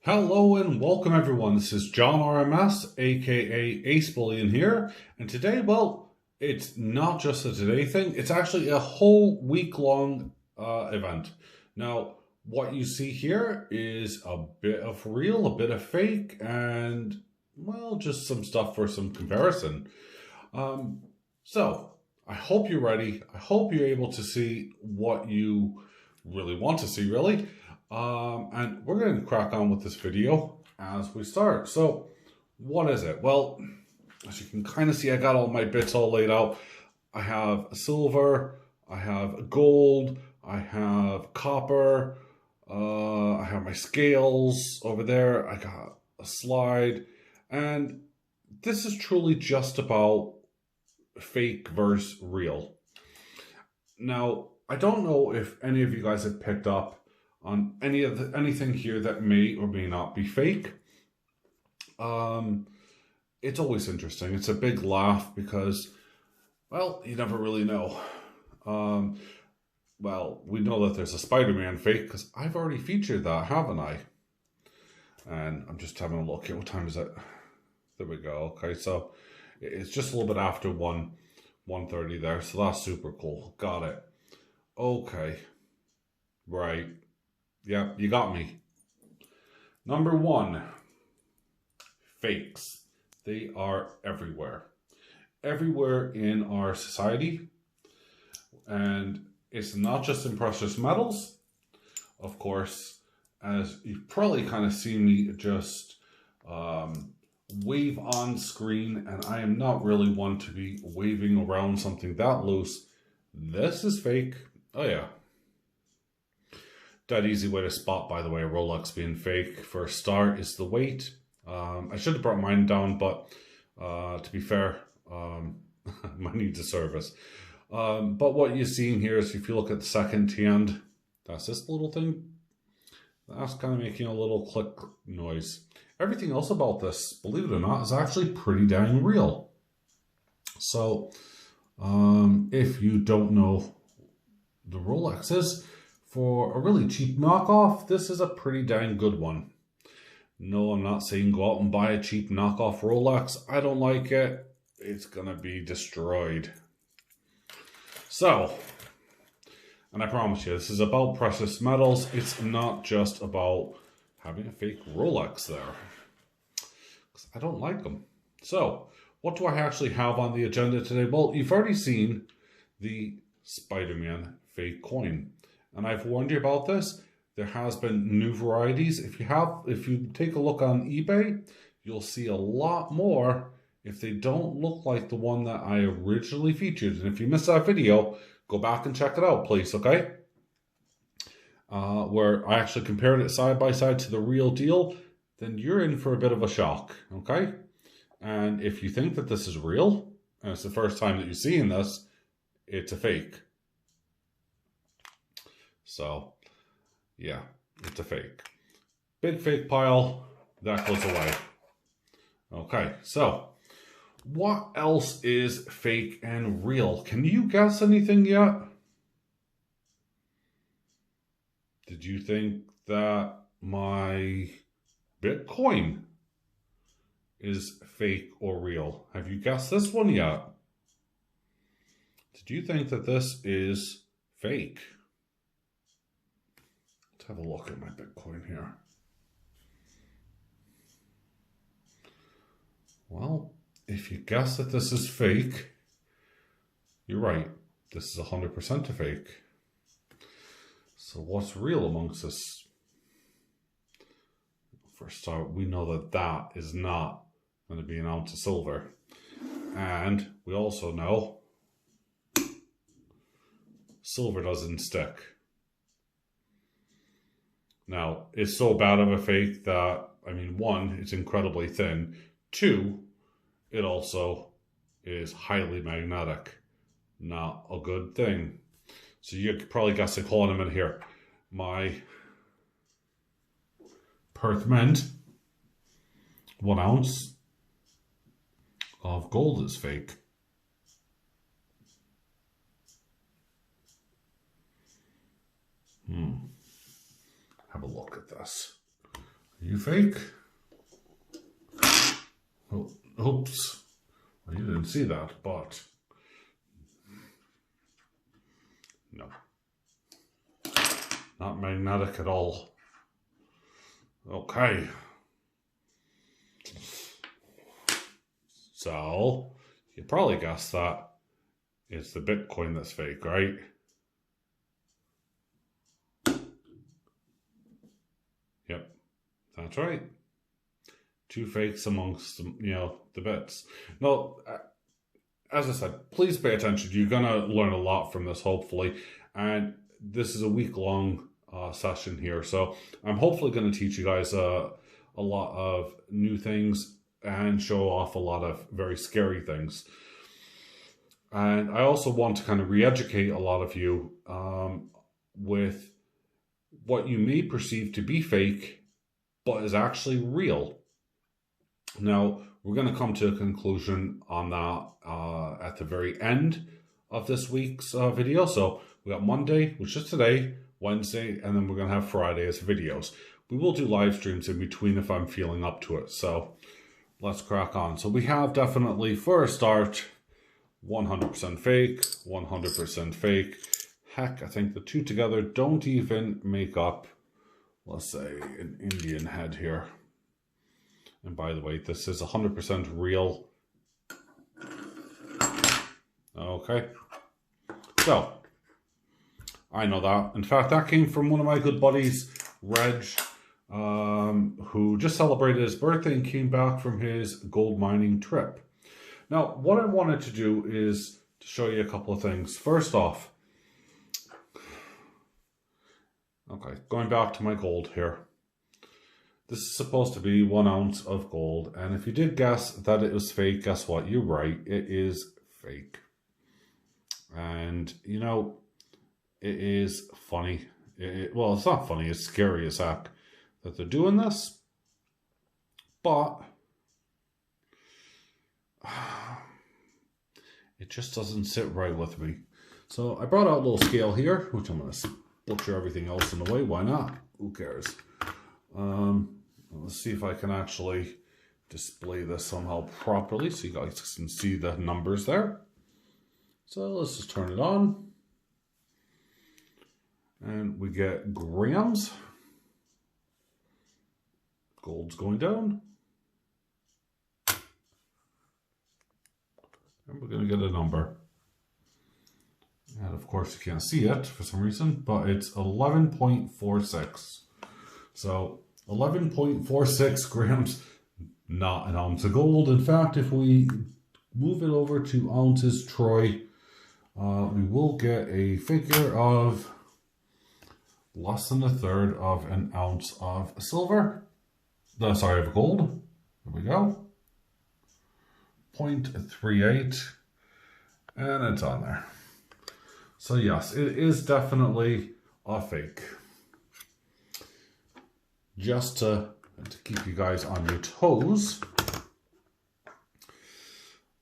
Hello and welcome everyone. This is John RMS, aka AceBullion here, and today, well, it's not just a today thing, it's actually a whole week-long event. Now, what you see here is a bit of real, a bit of fake, and, well, just some stuff for some comparison. So, I hope you're ready. I hope you're able to see what you really want to see, really. And we're going to crack on with this video as we start. So, what is it? Well, as you can kind of see, I got all my bits all laid out. I have silver, I have gold, I have copper, I have my scales over there, I got a slide, and this is truly just about fake versus real. Now, I don't know if any of you guys have picked up on anything here that may or may not be fake. It's always interesting. It's a big laugh because, well, you never really know. Well, we know that there's a Spider-Man fake because I've already featured that, haven't I? And I'm just having a look at what time is it? There we go. Okay, so it's just a little bit after 1:30 there, so that's super cool. Got it. Okay. Right. Yeah, you got me. Number one, fakes. They are everywhere. Everywhere in our society. And it's not just in precious metals. Of course, as you've probably kind of seen me just wave on screen, and I am not really one to be waving around something that loose. This is fake. Oh yeah. That easy way to spot, by the way, Rolex being fake for a start is the weight. I should have brought mine down, but to be fair, mine needs a service. But what you're seeing here is if you look at the second hand, that's this little thing. That's kind of making a little click noise. Everything else about this, believe it or not, is actually pretty dang real. So, if you don't know the Rolexes, for a really cheap knockoff, this is a pretty dang good one. No, I'm not saying go out and buy a cheap knockoff Rolex. I don't like it. It's going to be destroyed. So, and I promise you, this is about precious metals. It's not just about having a fake Rolex there. Because I don't like them. So, what do I actually have on the agenda today? Well, you've already seen the Spider-Man fake coin. And I've warned you about this. There has been new varieties. If you take a look on eBay, you'll see a lot more if they don't look like the one that I originally featured. And if you missed that video, go back and check it out, please, okay? Where I actually compared it side by side to the real deal, then you're in for a bit of a shock, okay? And if you think that this is real, and it's the first time that you're seeing this, it's a fake. So, yeah, it's a fake. Big fake pile, that goes away. Okay, so, what else is fake and real? Can you guess anything yet? Did you think that my Bitcoin is fake or real? Have you guessed this one yet? Did you think that this is fake? Have a look at my Bitcoin here. Well, if you guess that this is fake, you're right. This is 100% a fake. So what's real amongst this? For a start, we know that that is not going to be an ounce of silver. And we also know silver doesn't stick. Now, it's so bad of a fake that, I mean, one, it's incredibly thin. Two, it also is highly magnetic. Not a good thing. So you could probably guess the call in a minute here. My Perth Mint, 1 ounce of gold is fake. Have a look at this. you fake? Oh, oops. Well, you didn't see that, but no. Not magnetic at all. Okay. So, you probably guessed that it's the Bitcoin that's fake, right? Yep, that's right. Two fakes amongst, the bits. Now, as I said, please pay attention. You're going to learn a lot from this, hopefully. And this is a week-long session here. So I'm hopefully going to teach you guys a lot of new things and show off a lot of very scary things. And I also want to kind of re-educate a lot of you with what you may perceive to be fake, but is actually real. Now, we're going to come to a conclusion on that at the very end of this week's video. So we got Monday, which is today, Wednesday, and then we're going to have Friday as videos. We will do live streams in between if I'm feeling up to it. So let's crack on. So we have definitely, for a start, 100% fake, 100% fake. Heck, I think the two together don't even make up, let's say, an Indian head here. And by the way, this is 100% real. Okay. So, I know that. In fact, that came from one of my good buddies, Reg, who just celebrated his birthday and came back from his gold mining trip. Now, what I wanted to do is to show you a couple of things. First off, okay, going back to my gold here. This is supposed to be 1 ounce of gold, and if you did guess that it was fake, guess what? You're right, it is fake. And, it is funny. Well, it's not funny, it's scary as heck that they're doing this, but it just doesn't sit right with me. So I brought out a little scale here, which I'm going to butcher everything else in the way. Why not? Who cares? Let's see if I can actually display this somehow properly so you guys can see the numbers there. So let's just turn it on. And we get grams. Gold's going down. And we're going to get a number. And of course you can't see it for some reason, but it's 11.46. So 11.46 grams, not an ounce of gold. In fact, if we move it over to ounces troy, we will get a figure of less than a third of an ounce of silver. Of gold. There we go. 0.38, and it's on there. So yes, it is definitely a fake. Just to keep you guys on your toes,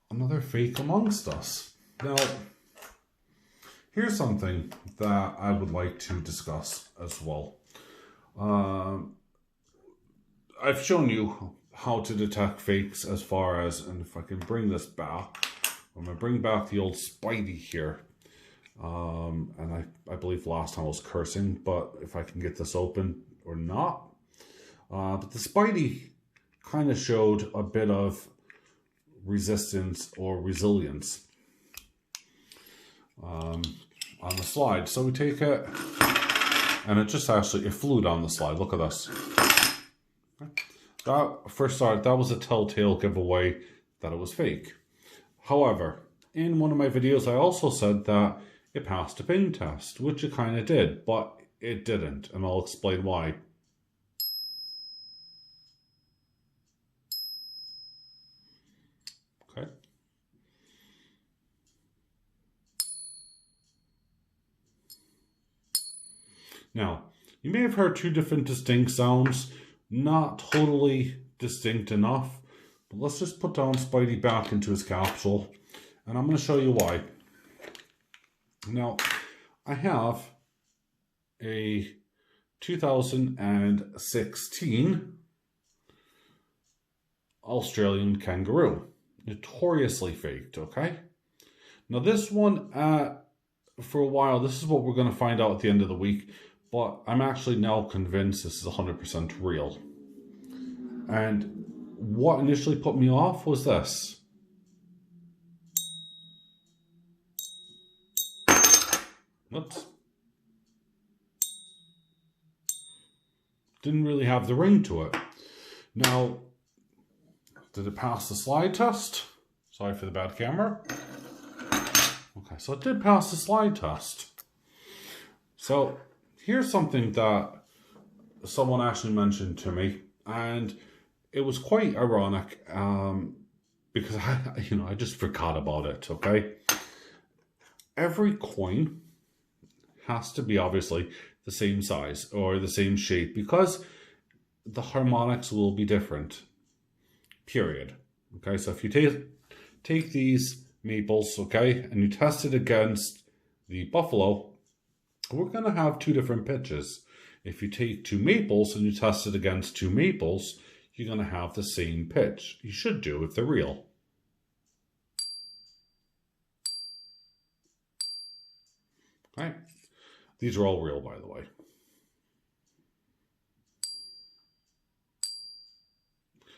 another fake amongst us. Now, here's something that I would like to discuss as well. I've shown you how to detect fakes as far as, and if I can bring this back, I'm going to bring back the old Spidey here. And I believe last time I was cursing, but if I can get this open or not. But the Spidey kind of showed a bit of resistance or resilience on the slide. So we take it, and it flew down the slide. Look at this. That, for a start, that was a telltale giveaway that it was fake. However, in one of my videos, I also said that it passed a ping test, which it kind of did, but it didn't, and I'll explain why. Okay. Now, you may have heard two different distinct sounds, not totally distinct enough, but let's just put down Spidey back into his capsule, and I'm going to show you why. Now, I have a 2016 Australian kangaroo. Notoriously faked, okay? Now this one, for a while, this is what we're going to find out at the end of the week, but I'm actually now convinced this is 100% real. And what initially put me off was this. Oops. Didn't really have the ring to it. Now, did it pass the slide test? Sorry for the bad camera. Okay, so it did pass the slide test. So here's something that someone actually mentioned to me, and it was quite ironic because I just forgot about it. Okay, every coin has to be obviously the same size or the same shape because the harmonics will be different. Period. Okay, so if you take these maples, okay, and you test it against the buffalo, we're going to have two different pitches. If you take two maples and you test it against two maples, you're going to have the same pitch. You should do if they're real. Okay, these are all real, by the way.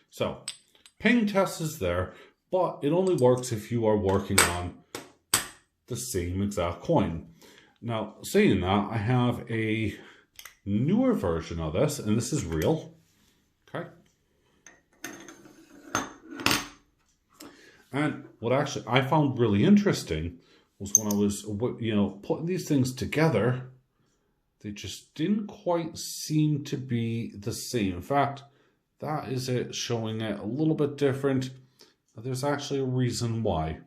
So, ping test is there, but it only works if you are working on the same exact coin. Now, saying that, I have a newer version of this, and this is real. Okay. And what actually I found really interesting was when I was, putting these things together, they just didn't quite seem to be the same. In fact, that is it showing it a little bit different. There's actually a reason why.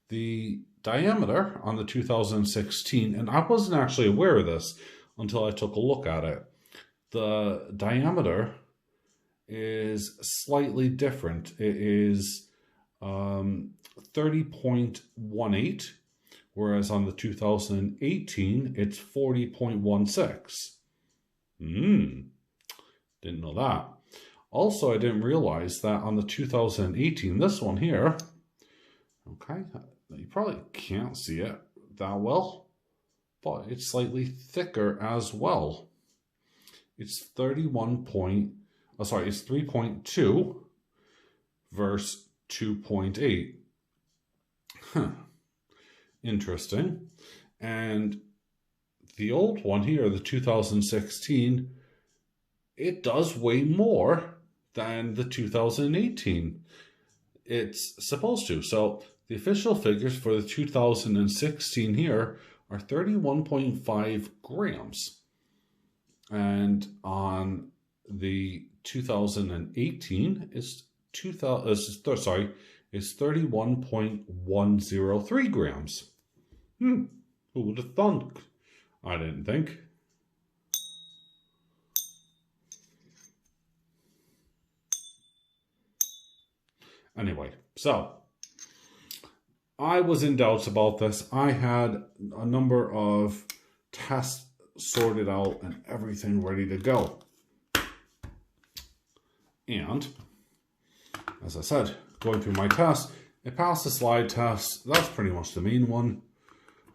The diameter on the 2016, and I wasn't actually aware of this until I took a look at it. The diameter is slightly different. It is 30.18, whereas on the 2018, it's 40.16. Didn't know that. Also, I didn't realize that on the 2018, this one here, okay, you probably can't see it that well, but it's slightly thicker as well. It's 3.2 versus 2.8. Interesting. And the old one here, the 2016, it does weigh more than the 2018. It's supposed to. So the official figures for the 2016 here are 31.5 grams. And on the 2018 is 31.103 grams. Who would have thunk? I didn't think. Anyway, so I was in doubts about this. I had a number of tests sorted out and everything ready to go. And as I said, going through my test, it passed the slide test. That's pretty much the main one.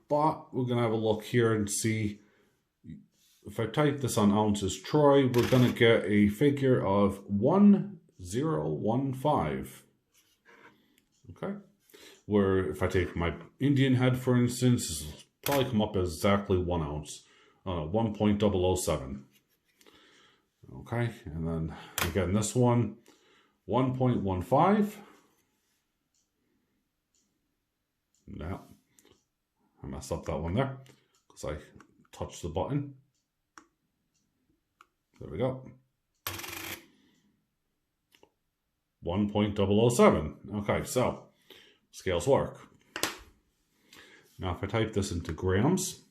But we're going to have a look here and see. If I type this on ounces troy, we're going to get a figure of 1015. Okay. Where if I take my Indian head, for instance, this will probably come up as exactly 1 ounce. 1.007. Okay. And then again, this one, 1.15. Yeah. I messed up that one there because I touched the button. There we go. 1.007. Okay, so scales work. Now if I type this into grams,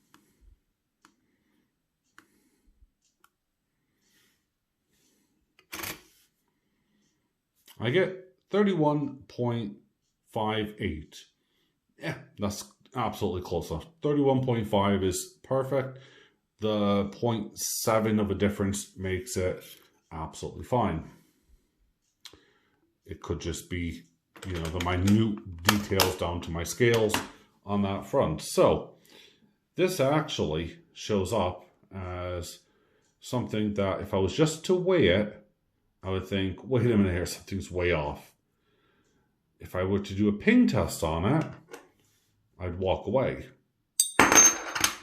I get 31.58. Yeah, that's absolutely close enough. 31.5 is perfect. The 0.7 of a difference makes it absolutely fine. It could just be, you know, the minute details down to my scales on that front. So this actually shows up as something that if I was just to weigh it, I would think, wait a minute here, something's way off. If I were to do a ping test on it, I'd walk away.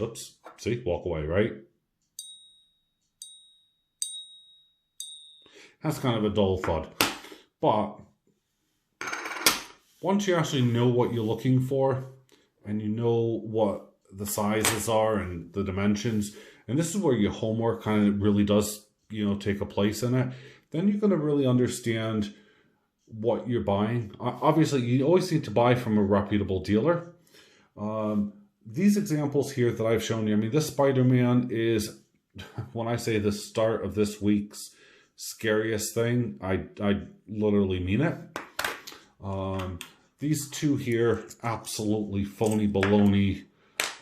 Oops, see, walk away, right? That's kind of a dull thud. But once you actually know what you're looking for, and you know what the sizes are and the dimensions, and this is where your homework kind of really does, you know, take a place in it, then you're going to really understand what you're buying. Obviously, you always need to buy from a reputable dealer. These examples here that I've shown you, I mean, this Spider-Man is, when I say the start of this week's scariest thing, I literally mean it. These two here, absolutely phony baloney,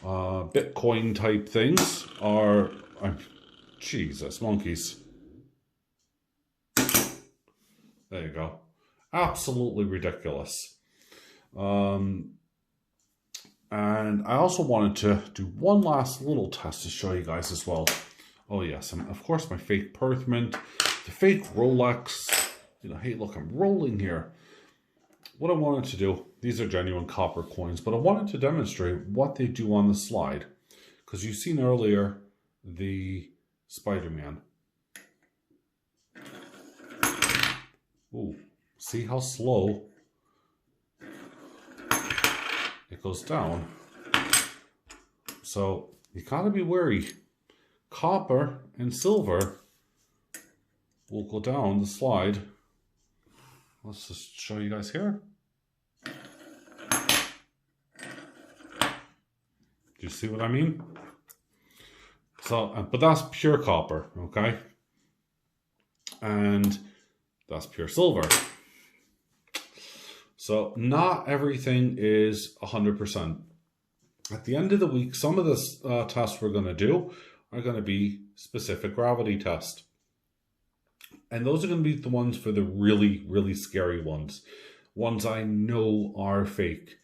Bitcoin type things are, Jesus, monkeys. There you go. Absolutely ridiculous. And I also wanted to do one last little test to show you guys as well. Oh yes, and of course my fake Perth mint, the fake Rolex. You know, hey look, I'm rolling here. What I wanted to do, these are genuine copper coins, but I wanted to demonstrate what they do on the slide. Because you've seen earlier the Spider-Man. Ooh, see how slow it goes down. So you gotta be wary. Copper and silver will go down the slide. Let's just show you guys here. Do you see what I mean? So, but that's pure copper, okay? And that's pure silver. So not everything is 100%. At the end of the week, some of the tests we're going to do are going to be specific gravity tests. And those are going to be the ones for the really, really scary ones. Ones I know are fake.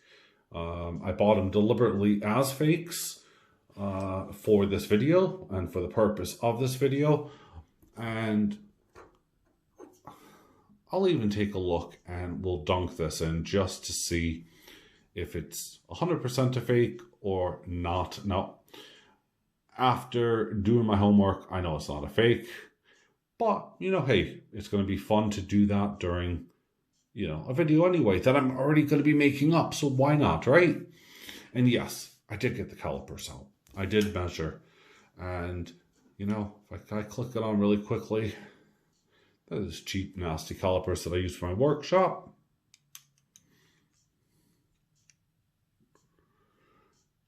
I bought them deliberately as fakes for this video and for the purpose of this video. And I'll even take a look and we'll dunk this in just to see if it's 100% a fake or not. Now, after doing my homework, I know it's not a fake. But, you know, hey, it's going to be fun to do that during, you know, a video anyway that I'm already going to be making up. So why not, right? And yes, I did get the calipers out. I did measure. And, you know, if I click it on really quickly, that is cheap, nasty calipers that I use for my workshop.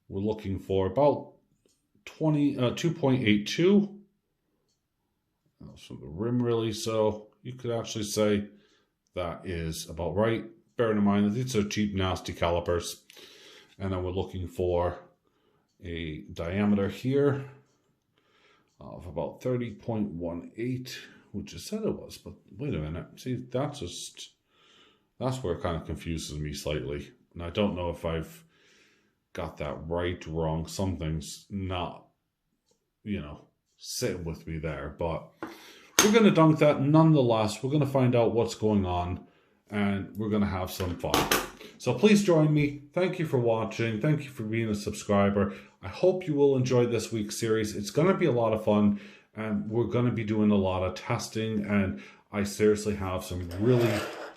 We're looking for about 2.82. So the rim really, so you could actually say that is about right. Bearing in mind that these are cheap, nasty calipers. And then we're looking for a diameter here of about 30.18, which I said it was, but wait a minute. See, that's where it kind of confuses me slightly. And I don't know if I've got that right, wrong. Something's not, you know, sitting with me there, but we're going to dunk that nonetheless. We're going to find out what's going on and we're going to have some fun. So please join me. Thank you for watching. Thank you for being a subscriber. I hope you will enjoy this week's series. It's going to be a lot of fun and we're going to be doing a lot of testing, and I seriously have some really,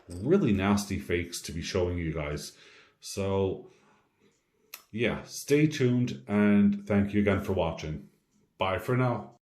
really nasty fakes to be showing you guys. So yeah, stay tuned and thank you again for watching. Bye for now.